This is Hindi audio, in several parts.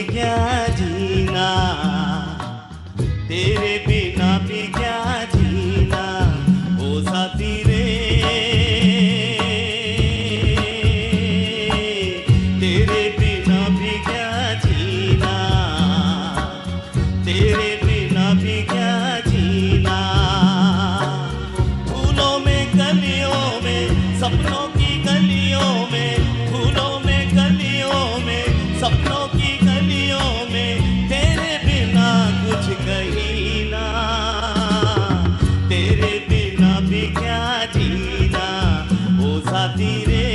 भी क्या जीना, तेरे बिना भी क्या जीना, ओ साथी रे, तेरे बिना भी क्या जीना, तेरे बिना भी क्या जीना। फूलों में कलियों में, सपनों की गलियों में, फूलों में गलियों में, सपनों की गलियों में, तेरे बिना कुछ कहीं ना, तेरे बिना भी क्या जीना, ओ साथी रे,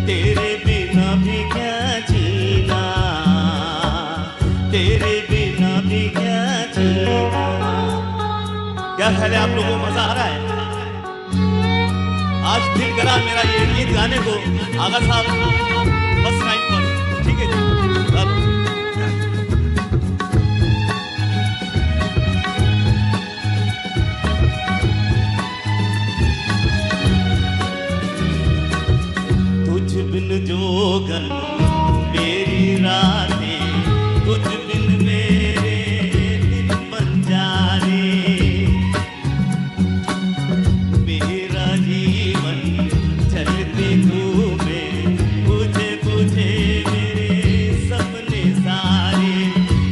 तेरे बिना भी क्या जीना, तेरे बिना भी क्या जीना। क्या ख्याल है आप लोगों को, मजा आ रहा है? आज दिल करा मेरा ये गीत गाने को आगा साहब फर्स्ट नाइट पर, ठीक है जी। अब तुझ बिन जोगन मेरी रातें, तुझ बिन मेरे दिन बंजारे, मेरा जीवन चलते घूमे, बुझे बुझे मेरे सपने सारे,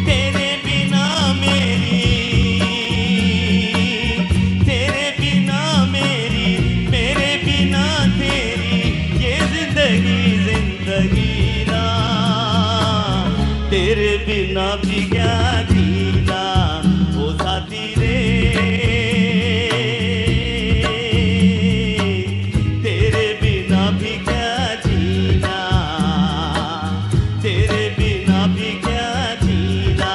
तेरे बिना मेरी, तेरे बिना मेरी, मेरे बिना तेरी, ये जिंदगी जिंदगी ना, तेरे बिना भी क्या जीना, ओ साथी रे, तेरे बिना भी क्या जीना, तेरे बिना भी क्या जीना।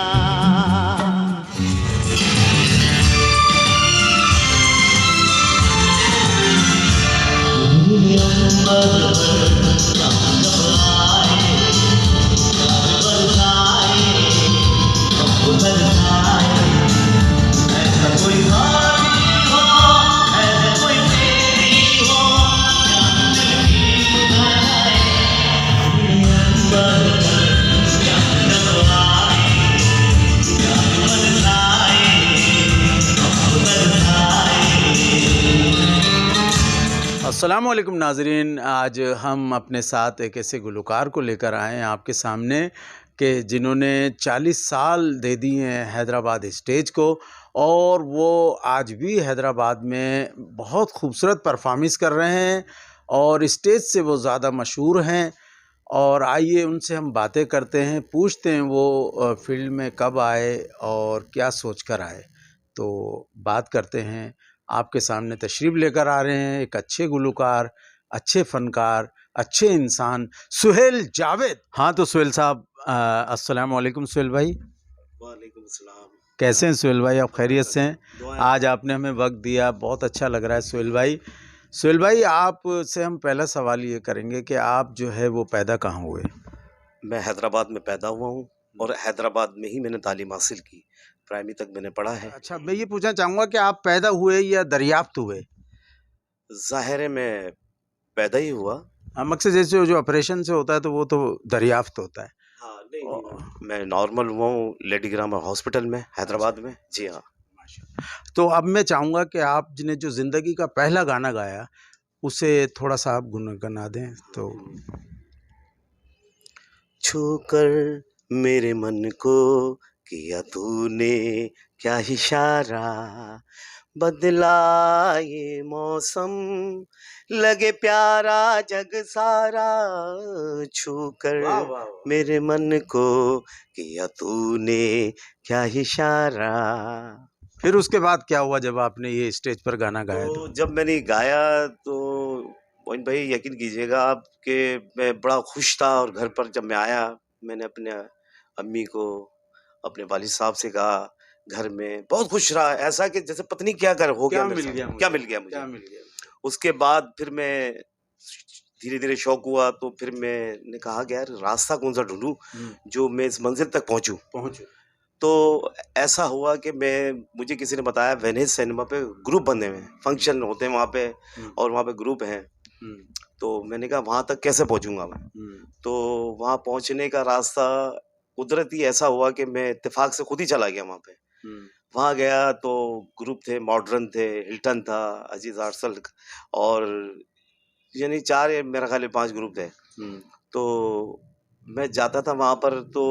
अस्सलाम वालेकुम नाज़रीन, आज हम अपने साथ एक ऐसे गुलकार को लेकर आए हैं आपके सामने कि जिन्होंने 40 साल दे दिए हैं हैदराबाद स्टेज को, और वो आज भी हैदराबाद में बहुत खूबसूरत परफॉर्मेंस कर रहे हैं और स्टेज से वो ज़्यादा मशहूर हैं। और आइए उनसे हम बातें करते हैं, पूछते हैं वो फील्ड में कब आए और क्या सोच कर आए। तो बात करते हैं। आपके सामने तशरीफ़ लेकर आ रहे हैं एक अच्छे गुलकार, अच्छे फ़नकार, अच्छे इंसान, सुहेल जावेद। हाँ तो सुहेल साहब, अस्सलाम वालेकुम सुहेल भाई। वालेकुम सलाम। कैसे हैं सुहेल भाई, आप खैरियत से हैं? दुआएं। आज आपने हमें वक्त दिया, बहुत अच्छा लग रहा है सुहेल भाई। सुहेल भाई, आपसे हम पहला सवाल ये करेंगे कि आप जो है वो पैदा कहाँ हुए? मैं हैदराबाद में पैदा हुआ हूँ और हैदराबाद में ही मैंने तालीम हासिल की। प्राइमरी तक मैंने पढ़ा है। अच्छा, मैं ये पूछना चाहूँगा कि आप पैदा हुए या दरियाफ्त हुए? ज़ाहिर है मैं पैदा ही हुआ। हम अक्सर जैसे जो ऑपरेशन से होता है तो वो तो दरियाफ्त होता है। हाँ, नहीं, ओ, नहीं, मैं नॉर्मल हुआ हूँ लेडी ग्रामर हॉस्पिटल में हैदराबाद में। जी हाँ। तो अब मैं चाहूँगा कि आपने जो ज़िंदगी का पहला गाना गाया उसे थोड़ा सा आप गुनगुना दें तो। छूकर मेरे मन को किया तूने क्या इशारा, बदला ये मौसम लगे प्यारा जग सारा, छूकर वाह वाह वाह। मेरे मन को किया तूने क्या इशारा। फिर उसके बाद क्या हुआ जब आपने ये स्टेज पर गाना गाया? तो जब मैंने गाया तो मोइन भाई यकीन कीजिएगा आप कि मैं बड़ा खुश था, और घर पर जब मैं आया मैंने अपने अम्मी को, अपने वालिद साहब से कहा, घर में बहुत खुश रहा, ऐसा कि जैसे पत्नी क्या कर हो गया क्या मेरे मिल साथ, गया क्या मुझे? मिल गया मुझे। क्या मिल गया? उसके बाद फिर मैं धीरे धीरे शौक हुआ, तो फिर मैंने कहा कि यार रास्ता कौन सा ढूंढूं जो मैं इस मंजिल तक पहुंचूं। पहुंचे। तो ऐसा हुआ कि मुझे किसी ने बताया वेनिस सिनेमा पे ग्रुप बने हुए हैं, फंक्शन होते हैं वहाँ पे, और वहाँ पे ग्रुप हैं। हुँ, तो मैंने कहा वहाँ तक कैसे पहुँचूँगा मैं? हुँ, तो वहाँ पहुँचने का रास्ता कुदरती ऐसा हुआ कि मैं इत्तेफ़ाक से खुद ही चला गया वहाँ पे। हुँ, वहाँ गया तो ग्रुप थे, मॉडर्न थे, हिल्टन था, अज़ीज़ आर्सल और यानी 4 या मेरा ख़्याल है 5 ग्रुप थे। हुँ। तो मैं जाता था वहाँ पर तो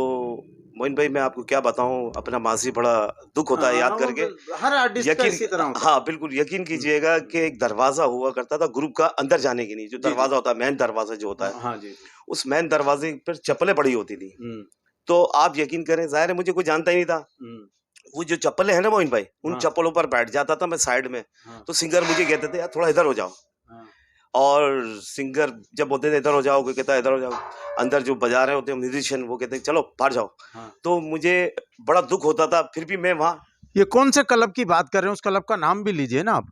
मोइन भाई मैं आपको क्या बताऊँ अपना माज़ी बड़ा दुःख होता है याद हाँ, वो करके। हर आर्टिस्ट का यकीन इसी तरह होता है। हाँ, बिल्कुल यकीन हुँ, कीजिएगा हुँ। कि एक दरवाज़ा हुआ करता था ग्रुप का अंदर जाने के लिए, जो जी, जी। दरवाज़ा होता है, मेन दरवाज़ा जो होता है, हाँ, हाँ, जी, जी। उस मेन दरवाज़े पर चप्पलें पड़ी होती थी। हुँ, तो आप यकीन करें ज़ाहिर है मुझे कोई जानता ही नहीं था। हुँ। वो जो चप्पलें हैं ना मोइन भाई, उन हाँ, चप्पलों पर बैठ जाता था मैं साइड में, हाँ, तो सिंगर मुझे कहते थे, "यार थोड़ा इधर हो जाओ।" हाँ, और सिंगर जब बोलते थे, "इधर हो जाओ," कोई कहता है, "इधर हो जाओ।" अंदर जो बजा रहे होते हैं म्यूज़िशियन वो कहते हैं, "चलो बाहर जाओ।" हाँ। तो मुझे बड़ा दुःख होता था, फिर भी मैं वहाँ ये कौन से क्लब की बात कर रहे हैं? उस क्लब का नाम भी लीजिए ना आप।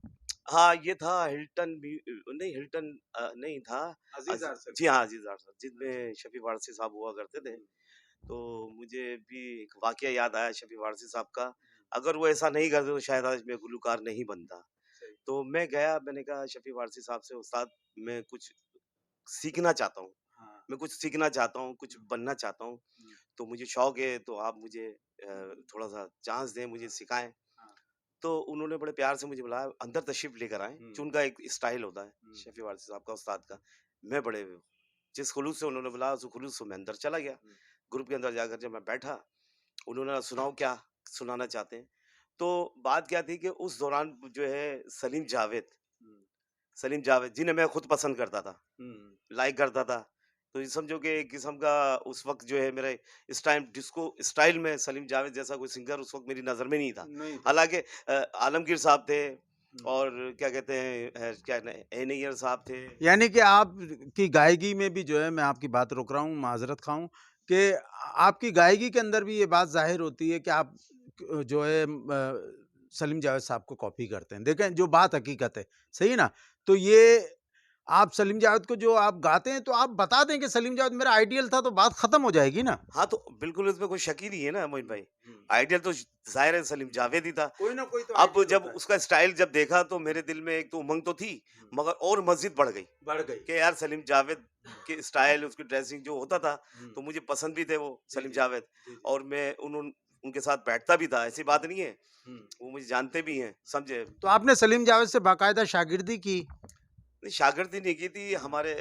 हाँ, ये था हिल्टन भी नहीं हिल्टन नहीं था अज़ीज़ अज़ आर्सल। जी हाँ, अज़ीज़ आर्सर अच्छा। जिसमें शफ़ी वारसी साहब हुआ करते थे। हुँ, तो मुझे भी एक वाक़या याद आया शफ़ी वारसी साहब का। अगर वो ऐसा नहीं करते तो शायद आज मैं गुलूकार नहीं बनता। सही। तो मैं गया मैंने कहा शफ़ी वारसी साहब से उस्ताद मैं कुछ सीखना चाहता हूँ। हाँ। मैं कुछ सीखना चाहता हूँ, कुछ हुँ, बनना चाहता हूँ। हुँ, तो मुझे शौक है तो आप मुझे हुँ। थोड़ा-सा चांस दें, मुझे सिखाएँ। हाँ। तो उन्होंने बड़े प्यार से मुझे बुलाया, अंदर तशरीफ़ लेकर आए, हुँ, कि उनका एक स्टाइल होता है, हुँ, शफ़ी वारसी साहब का, उस्ताद का। मैं बड़े जिस खुलूस से उन्होंने बुलाया, उस खुलूस से मैं अंदर चला गया। हुँ, ग्रुप के अंदर जाकर जब मैं बैठा, उन्होंने कहा, "सुनाओ क्या सुनाना चाहते हैं?" तो बात क्या थी कि उस दौरान जो है हुँ, सलीम जावेद जिन्हें मैं खुद पसंद करता था, हुँ। लाइक करता था। तो ये समझो कि एक किस्म का उस वक़्त जो है मेरे इस टाइम डिस्को स्टाइल में सलीम जावेद जैसा कोई सिंगर उस वक़्त मेरी नज़र में नहीं था। नहीं था। हालाँकि आलमगीर साहब थे हुँ। और क्या कहते हैं क्या न ए नैयर साहब थे। यानी कि आप की गायकी में भी जो है मैं आपकी बात रोक रहा हूँ, माज़रत ख़ाह हूँ कि आपकी गायकी के अंदर भी ये बात ज़ाहिर होती है कि आप जो है सलीम जावेद साहब को कॉपी करते हैं। देखें जो बात हकीकत है, सही है ना? तो ये आप सलीम जावेद को जो आप गाते हैं तो आप बता दें कि सलीम जावेद मेरा आइडियल था तो बात ख़त्म हो जाएगी ना? हाँ, तो बिल्कुल इसमें कोई शक ही नहीं है ना मोइन हुँ, भाई। हुँ, आइडियल तो ज़ाहिर है सलीम हुँ। जावेद ही था। कोई ना कोई तो अब आइडियल जब होता है। उसका स्टाइल जब देखा तो मेरे दिल में एक तो उमंग तो थी, हुँ, मगर और मज़ीद बढ़ गई बढ़ गई। कि यार सलीम जावेद हुँ, के स्टाइल, उसकी ड्रेसिंग जो होता था, हुँ। तो मुझे पसंद भी थे वो जी, सलीम जी। जावेद जी, जी। और मैं उनके साथ बैठता भी था, ऐसी हुँ, बात नहीं है। हुँ। वो मुझे जानते भी हैं, समझे? तो आपने सलीम जावेद से बाकायदा शागिर्दी की? नहीं शागिर्दी नहीं की थी हाँ, हमारे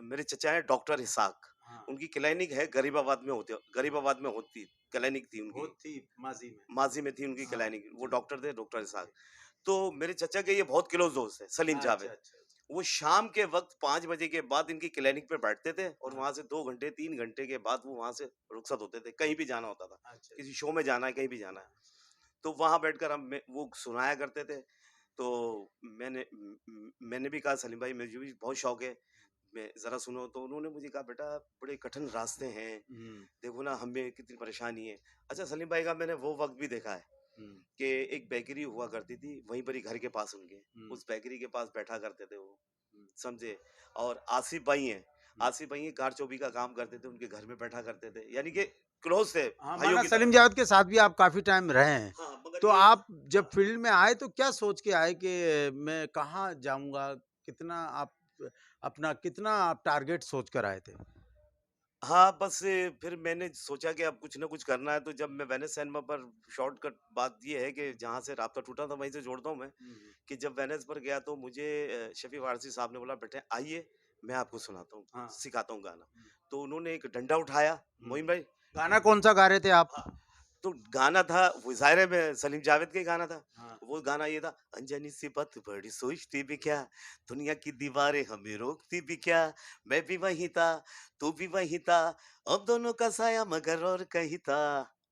मेरे चचा हैं डॉक्टर इसहाक। हाँ। उनकी क्लिनिक है गरीबाबाद में होती क्लिनिक थी उनकी। बहुत थी माज़ी में। माज़ी में थी उनकी हाँ, क्लिनिक, वो जी, डॉक्टर थे डॉक्टर इसहाक। जी। तो मेरे चचा के ये बहुत क्लोज़ दोस्त हैं, सलीम अच्छा, जावेद। अच्छा, अच्छा। वो शाम के वक़्त 5 बजे के बाद इनकी क्लिनिक पे बैठते थे और हाँ, वहाँ से 2 घंटे 3 घंटे के बाद वो वहाँ से रुखसत होते थे, कहीं भी जाना होता था। अच्छा, किसी अच्छा। शो में जाना है, कहीं भी जाना है। हाँ, तो वहाँ बैठकर वो सुनाया करते थे। तो मैंने भी कहा सलीम भाई मुझे भी बहुत शौक है, मैं ज़रा सुनो तो उन्होंने मुझे कहा बेटा बड़े कठिन रास्ते हैं, हुँ, देखो ना हमें कितनी परेशानी है। अच्छा सलीम भाई का मैंने वो वक़्त भी देखा है हुँ, कि एक बेकरी हुआ करती थी, वहीं पर ही घर के पास उनके, हुँ, उस बेकरी के पास बैठा करते थे वो, हुँ, समझे? और आसिफ भाई हैं, हुँ। आसिफ भाई ये कार चौबी का काम करते थे, उनके घर में बैठा करते थे, यानी कि क्लोज़ थे, हाँ, भाइयों माना की सलीम तरह। जावेद के साथ भी आप काफ़ी टाइम रहे हैं। हाँ, मगर तो ये आप जब हाँ। फ़ील्ड में आए तो क्या सोच के आए कि मैं कहाँ जाऊँगा? कितना आप अपना कितना आप टारगेट सोच कर आए थे? हाँ, बस फिर मैंने सोचा कि अब कुछ ना कुछ करना है, तो जब मैं वेनिस सिनेमा पर शॉर्टकट बात ये है कि जहाँ से राब्ता टूटा था, वहीं से जोड़ता हूँ मैं, हुँ, हुँ। कि जब वेनिस पर गया तो मुझे शफ़ी वारसी साहब ने बोला, "बेटे आइए, मैं आपको सुनाता हूँ, हाँ, सिखाता हूँ गाना।" हुँ, तो उन्होंने एक डंडा उठाया, हुँ। मोइन भाई गाना कौन-सा गा रहे थे आप? हाँ, तो गाना था वो ज़ाहिर है मैं सलीम जावेद का ही गाना था। हाँ। वो गाना ये था अनजानी सी बात बड़ी सोचती भी क्या, दुनिया की दीवारें हमें रोकती भी क्या, मैं भी वहीं था, तू भी वहीं था, अब दोनों का साया मगर और कहीं था,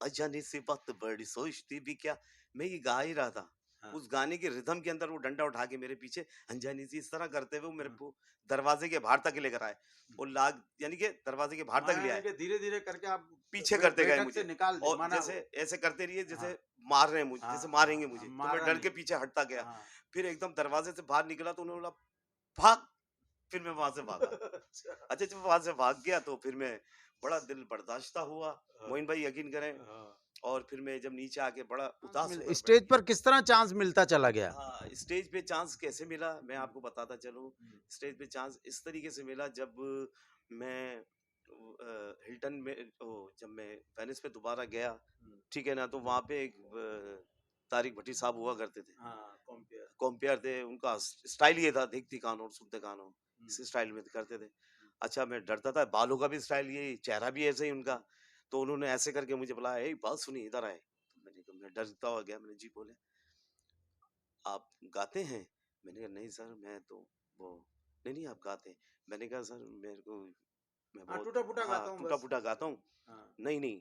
अनजानी सी बात बड़ी सोचती भी क्या। मैं ये गा ही रहा था। हाँ, उस गाने के रिदम के अंदर वो डंडा उठा के मेरे पीछे अनजानी सी इस तरह करते हुए वो मेरे हाँ, को दरवाजे के बाहर तक लेकर आए। हुँ। वो लाग यानी कि दरवाजे के बाहर तक हाँ, ले यानी आए। कि धीरे-धीरे करके आप पीछे करते गए बैठक से मुझे निकाल दिए और माना जैसे ऐसे करते रहिए हाँ, जैसे मार रहे हैं मुझे हाँ, जैसे हाँ, मारेंगे हाँ, मुझे तो मैं मारा डर के नहीं। पीछे हटता गया हाँ। फिर एकदम दरवाजे से बाहर निकला तो उन्होंने बोला भाग फिर मैं वहां से भागा अच्छा। अच्छा जब वहां से भाग गया तो फिर मैं बड़ा दिल बर्दाश्त हुआ हाँ, मोइन भाई यकीन करें हाँ। और फिर मैं जब नीचे आके बड़ा उदास होकर बैठ स्टेज पर गया। किस तरह चांस मिलता चला गया? हाँ, स्टेज पे चांस कैसे मिला मैं आपको बताता चलूँ। हुँ, स्टेज पे चांस इस तरीके से मिला जब मैं हिल्टन में जब मैं वेनिस पे दोबारा गया, हुँ, ठीक है ना? तो वहाँ पे एक तारिक भट्टी साहब हुआ करते थे। हाँ, कॉम्पेयर। कॉम्पेयर थे, उनका स्टाइल ये था, देखती कान हो सुनते कान हो, हुँ, इसी स्टाइल में करते थे। हुँ, अच्छा मैं डरता था, बालों का भी स्टाइल यही, चेहरा भी ऐसे ही उनका। तो उन्होंने ऐसे करके मुझे बुलाया, "ए बात सुनिए इधर आए।" तो मैंने कहा मैं डरता हुआ गया, मैंने जी बोले, "आप गाते हैं?" मैंने कहा नहीं सर मैं तो वो नहीं, नहीं आप गाते हैं। मैंने कहा सर मेरे को मैं हाँ, बहुत टूटा-फूटा गाता हाँ, हूँ बस। टूटा-फूटा गाता हूँ। हाँ, नहीं, नहीं,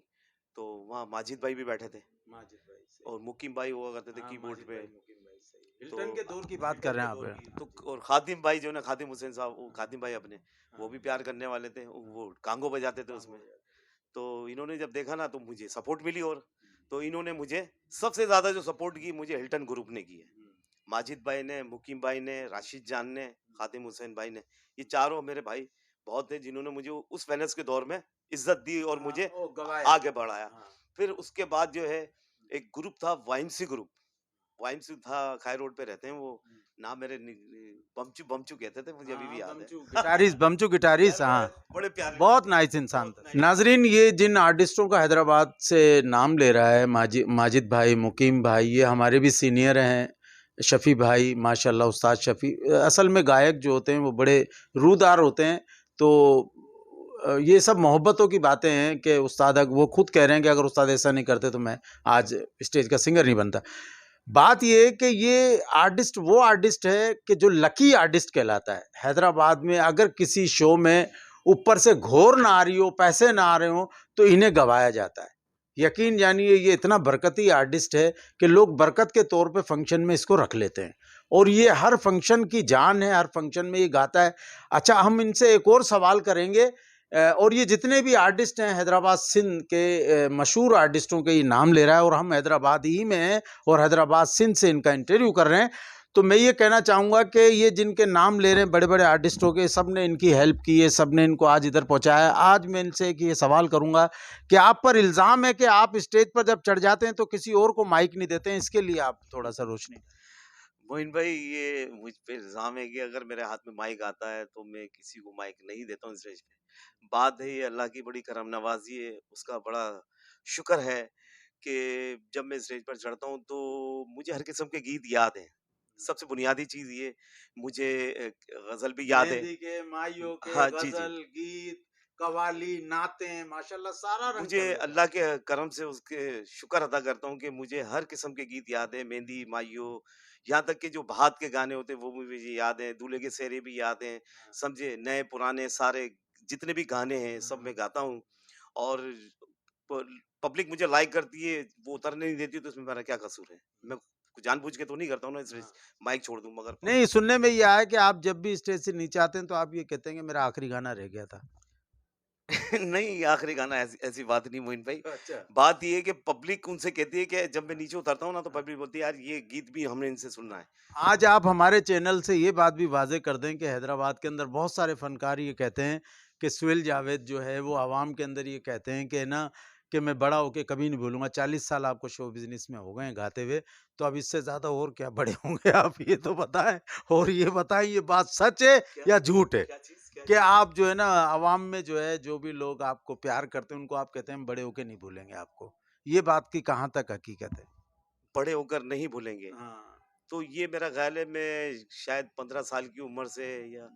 तो वहाँ माजिद भाई भी बैठे थे माजिद भाई सही। और मुकीम भाई हुआ करते थे हाँ, कीबोर्ड माजिद पे। भाई, मुकीम भाई सही। तो हिल्टन के दौर की बात कर हिल्टन रहे के हैं आप। दौर की हाँ तो जी। और खादिम भाई जो है ना खादिम हुसैन साहब वो हाँ, खादिम भाई अपने वो हाँ, भी प्यार करने वाले थे हाँ, वो कांगो बजाते थे कांगो उसमें। बजाते थे। तो इन्होंने जब देखा ना तो मुझे सपोर्ट मिली और हुँ, तो इन्होंने मुझे सबसे ज्यादा जो सपोर्ट की मुझे हिल्टन ग्रुप ने की है। हुँ, माजिद भाई ने, मुकीम भाई ने, राशिद जान ने, हुँ। खादिम हुसैन भाई ने, ये चारों मेरे भाई बहुत थे जिन्होंने मुझे उस वेनस के दौर में इज्जत दी और हाँ, मुझे वो गवाया। आगे बढ़ाया। हाँ। फिर उसके बाद जो है एक ग्रुप था वाइमसी ग्रुप, वाइमसी था खाई रोड पे रहते हैं वो, हुँ। नाम मेरे बमचू बमचू कहते थे मुझे अभी हाँ, भी याद है। बमचू गिटारिस्ट, बमचू यार गिटारिस्ट, हाँ। बड़े बड़े प्यारे लोग बहुत थे, नाइस इंसान बहुत था। नाइस इंसान नाज़रीन, थे। ये जिन आर्टिस्टों का हैदराबाद से नाम ले रहा है, माजिद भाई, मुकीम भाई, ये हमारे भी सीनियर हैं। शफ़ी भाई, माशाअल्लाह उस्ताद शफ़ी असल में गायक जो होते हैं वो बड़े रूदार होते हैं। तो ये सब मोहब्बतों की बातें हैं कि उस्ताद वो खुद कह रहे हैं कि अगर उस्ताद ऐसा नहीं करते तो मैं आज स्टेज का सिंगर नहीं बनता। बात ये है कि ये आर्टिस्ट वो आर्टिस्ट है कि जो लकी आर्टिस्ट कहलाता है। हैदराबाद में अगर किसी शो में ऊपर से घोर ना आ रही हो, पैसे ना आ रहे हो, तो इन्हें गवाया जाता है। यकीन जानिए ये इतना बरकती आर्टिस्ट है कि लोग बरकत के तौर पे फंक्शन में इसको रख लेते हैं और ये हर फंक्शन की जान है, हर फंक्शन में ये गाता है। अच्छा, हम इनसे एक और सवाल करेंगे और ये जितने भी आर्टिस्ट हैं हैदराबाद सिंध के मशहूर आर्टिस्टों के ये नाम ले रहा है और हम हैदराबाद ही में हैं और हैदराबाद सिंध से इनका इंटरव्यू कर रहे हैं। तो मैं ये कहना चाहूँगा कि ये जिनके नाम ले रहे हैं बड़े-बड़े आर्टिस्टों के, सब ने इनकी हेल्प की है, सब ने इनको आज इधर पहुँचाया है। आज मैं इनसे एक ये सवाल करूँगा कि आप पर इल्ज़ाम है कि आप स्टेज पर जब चढ़ जाते हैं तो किसी और को माइक नहीं देते हैं, इसके लिए आप थोड़ा-सा रोशनी डालें। मोइन भाई ये मुझ पे इल्जाम है कि अगर मेरे हाथ में माइक आता है तो मैं किसी को माइक नहीं देता हूँ स्टेज पे। बात है ये अल्लाह की बड़ी करम नवाजी है, उसका बड़ा शुक्र है कि जब मैं स्टेज पर चढ़ता हूँ तो मुझे हर किस्म के गीत याद हैं। सबसे बुनियादी चीज ये मुझे गजल भी याद है। मेहंदी के, माइयों के, हाँ जी जी। गज़ल, गीत, कव्वाली, नातें माशाल्लाह सारा रंग मुझे कर लेते हैं अल्लाह आप। के करम से उसके शुक्र अदा करता हूँ कि मुझे हर किस्म के गीत याद है, मेहंदी, माइयो, यहाँ तक कि जो भात के गाने होते हैं वो भी मुझे याद हैं, दूल्हे के सेहरे भी याद हैं, हाँ, समझे? नए पुराने सारे जितने भी गाने हैं हाँ, सब हाँ। मैं गाता हूँ और प पब्लिक मुझे लाइक करती है, वो उतरने नहीं देती तो इसमें मेरा क्या कसूर है? मैं जानबूझ के तो नहीं करता हूँ ना इसलिए हाँ। माइक छोड़ दूँ मगर नहीं, सुनने में ये आया है कि आप जब भी स्टेज से नीचे आते हैं तो आप ये कहते हैं कि मेरा आखिरी गाना रह गया था। नहीं, आखिरी गाना ऐसी ऐसी बात नहीं मोइन भाई। अच्छा। बात ये है कि पब्लिक उनसे कहती है कि जब मैं हाँ, नीचे उतरता हूँ ना, तो हाँ, पब्लिक बोलती है, "यार, ये गीत भी हमने इनसे सुनना है।" हाँ। आज आप हमारे चैनल से ये बात भी वाज़ेह कर दें कि हैदराबाद के अंदर बहुत सारे फ़नकार ये कहते हैं कि सुहेल जावेद जो है वो आवाम के अंदर ये कहते हैं कि ना कि मैं बड़ा होके कभी नहीं भूलूँगा। 40 साल आपको शो बिज़नेस में हो गए हैं गाते हुए, तो अब इससे ज़्यादा और क्या बड़े होंगे आप ये तो बताएँ? और ये बताएँ ये बात सच है क्या या झूठ है? क्या चीज़ क्या कि चीज़? आप जो है ना अवाम में जो है जो भी लोग आपको प्यार करते हैं उनको आप कहते हैं हम बड़े होके नहीं भूलेंगे आपको। ये बात की कहाँ तक हकीकत है? बड़े होकर नहीं भूलेंगे। हाँ। तो ये मेरा ख़्याल है मैं शायद 15 साल की उम्र से या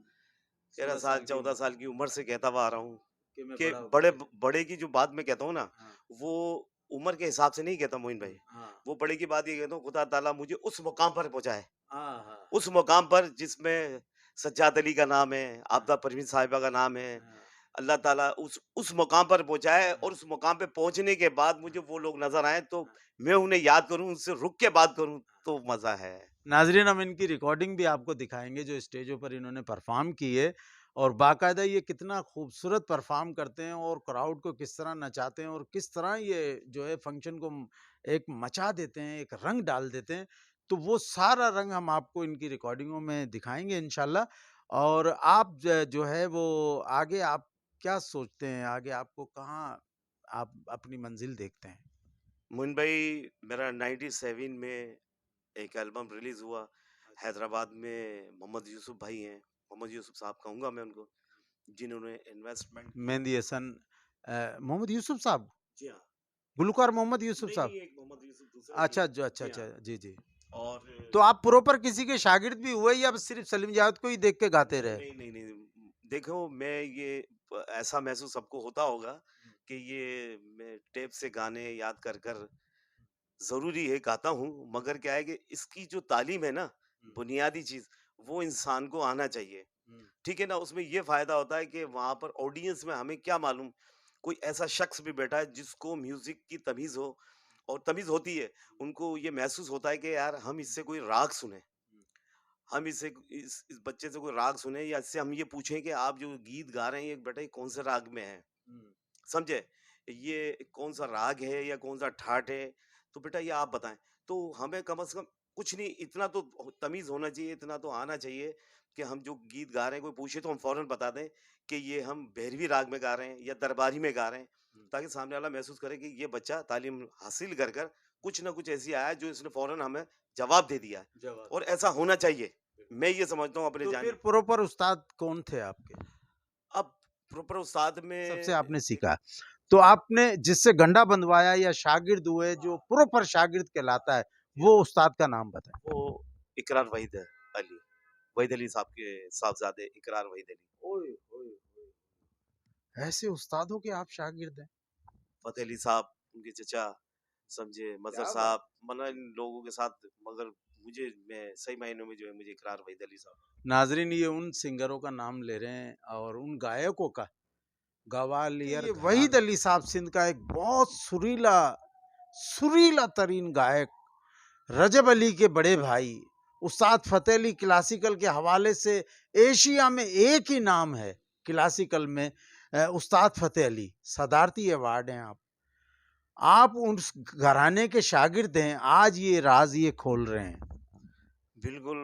13 16 साल, साल की 14 उम्र साल की उम्र से कहता हुआ आ रहा हूँ कि मैं कि बड़ा होके नहीं बड़े की जो बात मैं कहता हूँ ना, हाँ, वो उम्र के हिसाब से नहीं कहता मोइन भाई। हाँ। वो बड़े की बात ये कहता हूँ, खुदा ताला मुझे उस मुकाम पर पहुँचाए। हाँ, हाँ, उस मुकाम पर जिसमें सज्जाद अली का नाम है, हाँ, आबिदा परवीन साहिबा का नाम है। हाँ, अल्लाह ताला उस मुकाम पर पहुँचाए हाँ, और उस मुकाम पे पहुँचने के बाद हाँ, मुझे वो लोग नज़र आएँ तो हाँ, मैं उन्हें याद करूँ, उनसे रुक के बात करूँ हाँ। तो मज़ा है। नाज़रीन, हम इनकी रिकॉर्डिंग भी आपको दिखाएँगे जो स्टेजों पर इन्होंने परफ़ॉर्म की है और बाकायदा ये कितना खूबसूरत परफ़ॉर्म करते हैं और क्राउड को किस तरह नचाते हैं और किस तरह ये जो है फ़ंक्शन को एक मचा देते हैं, एक रंग डाल देते हैं। तो वो सारा रंग हम आपको इनकी रिकॉर्डिंगों में दिखाएँगे इंशाल्लाह और आप जो है वो आगे आप क्या सोचते हैं? आगे आपको कहाँ आप अपनी मंज़िल देखते हैं? मोइन भाई, मेरा 97 में एक एल्बम रिलीज हुआ। हैदराबाद में मोहम्मद यूसुफ भाई हैं, मोहम्मद यूसुफ साहब कहूँगा मैं उनको, जिन्होंने इन्वेस्टमेंट की। मेहंदी हसन मोहम्मद यूसुफ साहब, जी हाँ। गुलकार मोहम्मद यूसुफ नहीं, साहब। नहीं, एक मोहम्मद यूसुफ दूसरा भी अच्छा, है। जो अच्छा, जी अच्छा, हाँ। जी, जी। और तो आप प्रॉपर किसी के शागिर्द भी हुए या सिर्फ सलीम जावेद को ही देख के गाते रहे? नहीं, नहीं, नहीं। देखो, मैं ये ऐसा महसूस सबको होता होगा कि ये मैं टेप से गाने याद कर कर ज़रूरी है, गाता हूँ, मगर क्या है कि इसकी जो तालीम है ना, हुँ, बुनियादी चीज़, वो इंसान को आना चाहिए। हुँ, ठीक है ना? उसमें ये फ़ायदा होता है कि वहाँ पर ऑडियंस में हमें क्या मालूम, कोई ऐसा शख्स भी बैठा है जिसको म्यूज़िक की तमीज़ हो, और तमीज़ होती है। उनको ये महसूस होता है कि यार हम इससे कोई राग सुनें। हम इससे इस बच्चे से कोई राग सुने, या इससे हम ये पूछें कि आप जो गीत गा रहे हैं, ये बेटा ये कौन से राग में है? हुँ, समझे? ये कौन सा राग है या कौन सा ठाट है? तो बेटा ये आप बताएँ। तो हमें कम से कम कुछ नहीं, इतना तो तमीज़ होना चाहिए, इतना तो आना चाहिए कि हम जो गीत गा रहे हैं, कोई पूछे तो हम फ़ौरन बता दें कि ये हम भैरवी राग में गा रहे हैं या दरबारी में गा रहे हैं, हुँ। ताकि सामने वाला महसूस करे कि ये बच्चा तालीम हासिल कर कर कुछ ना कुछ ऐसी आया है जो इसने फ़ौरन हमें जवाब दे दिया है, जवाब और दिया। ऐसा होना चाहिए। बिल्कुल। मैं ये समझता हूँ अपने तो फिर जानी। प्रॉपर उस्ताद कौन थे आपके? अब प्रॉपर उस्ताद सबसे में आपने सीखा। तो आपने जिससे गंढा बंधवाया या शागिर्द हुए जो प्रॉपर शागिर्द कहलाता है, वो उस्ताद का नाम बताएँ? वो इकरार वहीद अली, वहीद अली साहब के साहबजादे इकरार वहीद अली। ओए, ओए, ओए! ऐसे उस्तादों के आप शागिर्द हैं? फ़तेह अली साहब, उनके चचा, समझे, मज़हर क्या बात! साहब, मतलब इन लोगों के साथ, मगर मुझे, मैं सही मायनों में जो है, मुझे इकरार वहीद अली साहब। नाज़रीन, ये उन सिंगरों का नाम ले रहे हैं और उन गायकों का, ग्वालियर ये वहीद अली साहब सिंध का एक बहुत सुरीला सुरीला तरीन गायक, रजब अली के बड़े भाई, उस्ताद फ़तेह अली क्लासिकल के हवाले से एशिया में एक ही नाम है क्लासिकल में, उस्ताद फ़तेह अली, सदारती अवार्ड हैं आप। आप उस घराने के शागिर्द हैं, आज ये राज़ ये खोल रहे हैं। बिल्कुल,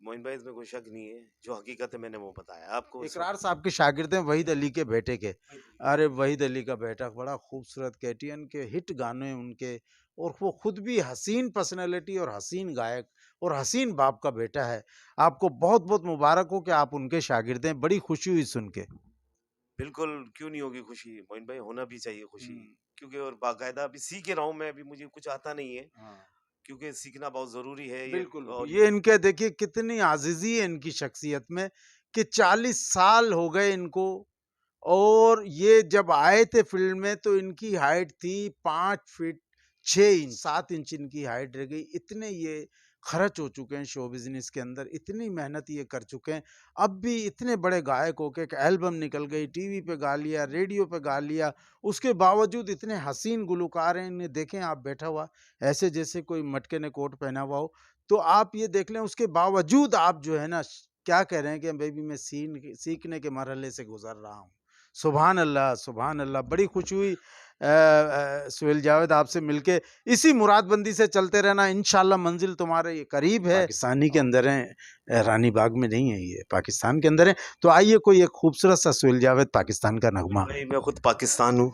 मोइन भाई, इसमें कोई शक नहीं है, जो हकीकत है मैंने वो बताया आपको। इकरार साहब के शागिर्द हैं वहीद अली के बेटे के। अरे वहीद अली का बेटा बड़ा खूबसूरत, केटीएन के हिट गाने उनके, और वो खुद भी हसीन पर्सनैलिटी और हसीन गायक और हसीन बाप का बेटा है। आपको बहुत-बहुत मुबारक हो कि आप उनके शागिर्द हैं, बड़ी खुशी हुई सुन के। बिल्कुल, क्यों नहीं होगी खुशी? मोइन भाई, होना भी चाहिए खुशी, हुँ, क्योंकि और बाकायदा अभी सीख ही रहा हूँ मैं, अभी मुझे कुछ आता नहीं है, हाँ। क्योंकि सीखना बहुत ज़रूरी है ये। बिल्कुल, और ये इनके देखिए कितनी आज़ीज़ी है इनकी शख्सियत में कि 40 साल हो गए इनको, और ये जब आए थे फ़ील्ड में तो इनकी हाइट थी 5 फीट 6 इंच, 7 इंच इनकी हाइट रह गई। इतने ये खर्च हो चुके हैं शो बिज़नेस के अंदर, इतनी मेहनत ये कर चुके हैं। अब भी इतने बड़े गायक हो के एक एल्बम निकल गई, टीवी पे गा लिया, रेडियो पे गा लिया, उसके बावजूद इतने हसीन गुलकार हैं, इन्हें देखें आप बैठा हुआ, ऐसे जैसे कोई मटके ने कोट पहना हुआ हो। तो आप ये देख लें उसके बावजूद आप जो है ना क्या कह रहे हैं कि भई मैं सीखने के मरहले से गुज़र रहा हूँ। सुभान अल्लाह, सुभान अल्लाह! बड़ी खुशी हुई सुहेल जावेद आपसे मिलके। इसी मुरादबंदी से चलते रहना, इंशाअल्लाह मंज़िल तुम्हारे ये करीब है। पाकिस्तानी के अंदर हैं, रानी बाग में नहीं है ये, पाकिस्तान के अंदर है। तो आइए कोई एक खूबसूरत सा सुहेल जावेद पाकिस्तान का नगमा। भाई, मैं खुद पाकिस्तान हूँ।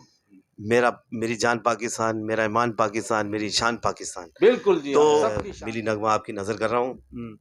मेरी जान पाकिस्तान, मेरा ईमान पाकिस्तान, मेरी शान पाकिस्तान। बिल्कुल जी, तो हाँ, सबकी शान। मिली नगमा आपकी नज़र कर रहा हूँ। हुँ।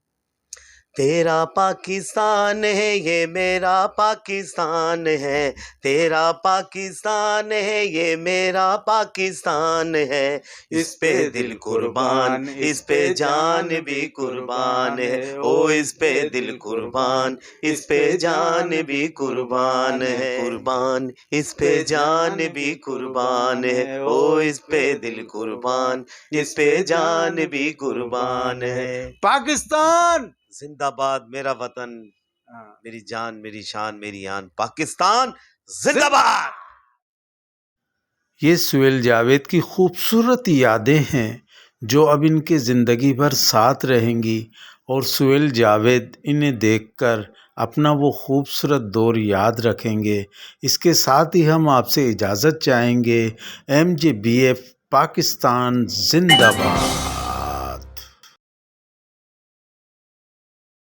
तेरा पाकिस्तान है ये मेरा पाकिस्तान है, तेरा पाकिस्तान है ये मेरा पाकिस्तान है। इस पे दिल कुर्बान, इस पे जान भी कुर्बान है। ओ इस पे दिल कुर्बान, इस पे जान भी कुर्बान है। कुर्बान, इस पे जान भी कुर्बान है। ओ इस पे दिल कुर्बान, इस पे जान भी कुर्बान है। पाकिस्तान! जिंदाबाद मेरा वतन, हाँ। मेरी जान, मेरी शान, मेरी आन, पाकिस्तान जिंदाबाद। ये सुहेल जावेद की खूबसूरत यादें हैं जो अब इनके ज़िंदगी भर साथ रहेंगी, और सुहेल जावेद इन्हें देखकर अपना वो खूबसूरत दौर याद रखेंगे। इसके साथ ही हम आपसे इजाज़त चाहेंगे। MJBF पाकिस्तान जिंदाबाद।